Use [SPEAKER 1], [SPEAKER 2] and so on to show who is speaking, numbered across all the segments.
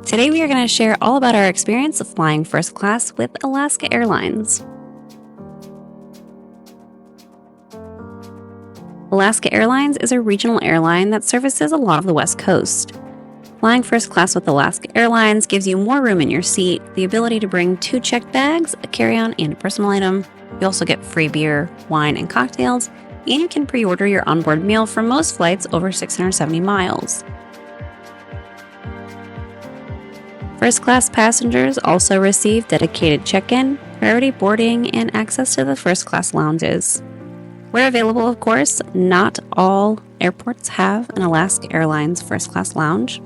[SPEAKER 1] Today we are going to share all about our experience of flying first class with Alaska Airlines. Alaska Airlines is a regional airline that services a lot of the West Coast. Flying first class with Alaska Airlines gives you more room in your seat, the ability to bring 2 checked bags, a carry-on, and a personal item. You also get free beer, wine, and cocktails, and you can pre-order your onboard meal for most flights over 670 miles. First class passengers also receive dedicated check-in, priority boarding, and access to the first class lounges. Where available, of course, not all airports have an Alaska Airlines first class lounge.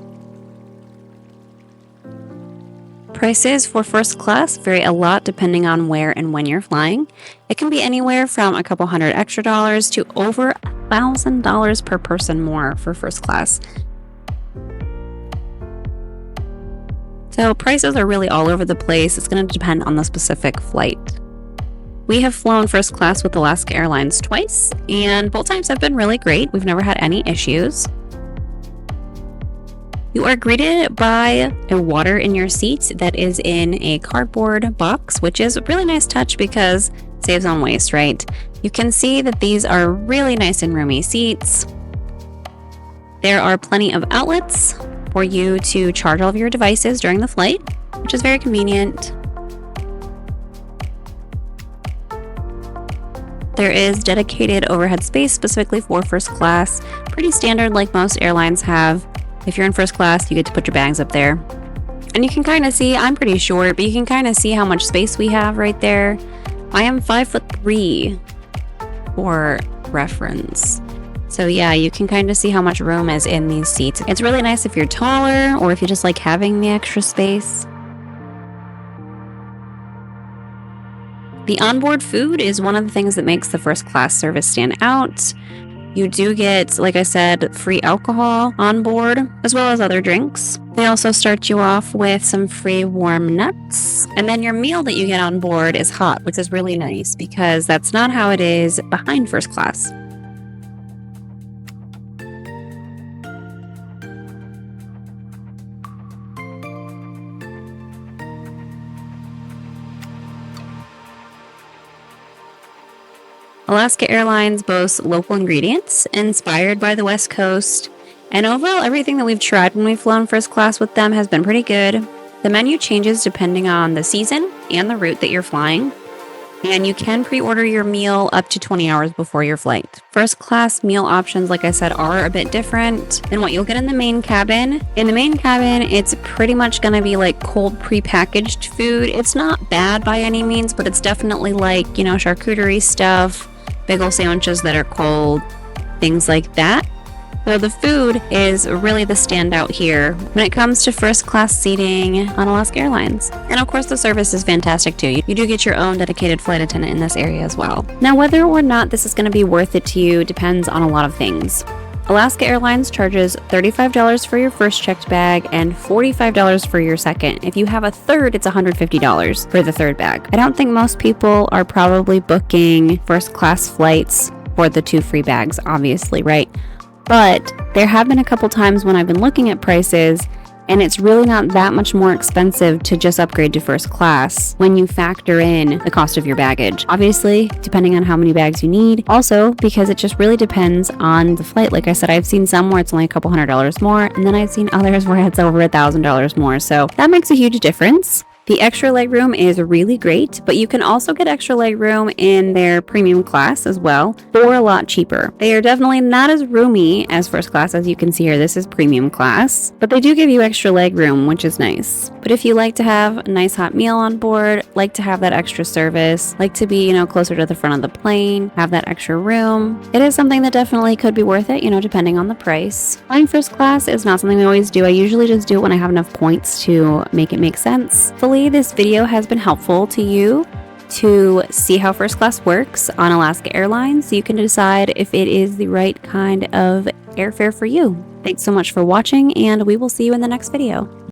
[SPEAKER 1] Prices for first class vary a lot depending on where and when you're flying. It can be anywhere from a couple $100 extra to over $1,000 per person more for first class. So prices are really all over the place. It's going to depend on the specific flight. We have flown first class with Alaska Airlines twice, and both times have been really great. We've never had any issues. You are greeted by a water in your seat that is in a cardboard box, which is a really nice touch because it saves on waste, right? You can see that these are really nice and roomy seats. There are plenty of outlets for you to charge all of your devices during the flight, which is very convenient. There is dedicated overhead space specifically for first class, pretty standard like most airlines have. If you're in first class, you get to put your bags up there. And you can kind of see, I'm pretty short, but you can kind of see how much space we have right there. I am 5'3" for reference. So yeah, you can kind of see how much room is in these seats. It's really nice if you're taller or if you just like having the extra space. The onboard food is one of the things that makes the first class service stand out. You do get, like I said, free alcohol on board, as well as other drinks. They also start you off with some free warm nuts. And then your meal that you get on board is hot, which is really nice because that's not how it is behind first class. Alaska Airlines boasts local ingredients inspired by the West Coast, and overall everything that we've tried when we've flown first class with them has been pretty good. The menu changes depending on the season and the route that you're flying, and you can pre-order your meal up to 20 hours before your flight. First class meal options, like I said, are a bit different than what you'll get in the main cabin. In the main cabin, it's pretty much going to be like cold pre-packaged food. It's not bad by any means, but it's definitely like, charcuterie stuff, bagel sandwiches that are cold, things like that. So the food is really the standout here when it comes to first class seating on Alaska Airlines. And of course the service is fantastic too. You do get your own dedicated flight attendant in this area as well. Now whether or not this is going to be worth it to you depends on a lot of things. Alaska Airlines charges $35 for your first checked bag and $45 for your second. If you have a third, it's $150 for the third bag. I don't think most people are probably booking first class flights for the 2 free bags, obviously, right? But there have been a couple times when I've been looking at prices, and it's really not that much more expensive to just upgrade to first class when you factor in the cost of your baggage. Obviously, depending on how many bags you need. Also, because it just really depends on the flight. Like I said, I've seen some where it's only a couple $100 more, and then I've seen others where it's over $1,000 more. So that makes a huge difference. The extra legroom is really great, but you can also get extra legroom in their premium class as well for a lot cheaper. They are definitely not as roomy as first class, as you can see here. This is premium class, but they do give you extra legroom, which is nice. But if you like to have a nice hot meal on board, like to have that extra service, like to be, closer to the front of the plane, have that extra room, it is something that definitely could be worth it, depending on the price. Flying first class is not something we always do. I usually just do it when I have enough points to make it make sense. Hopefully this video has been helpful to you to see how first class works on Alaska Airlines so you can decide if it is the right kind of airfare for you. Thanks so much for watching, and we will see you in the next video.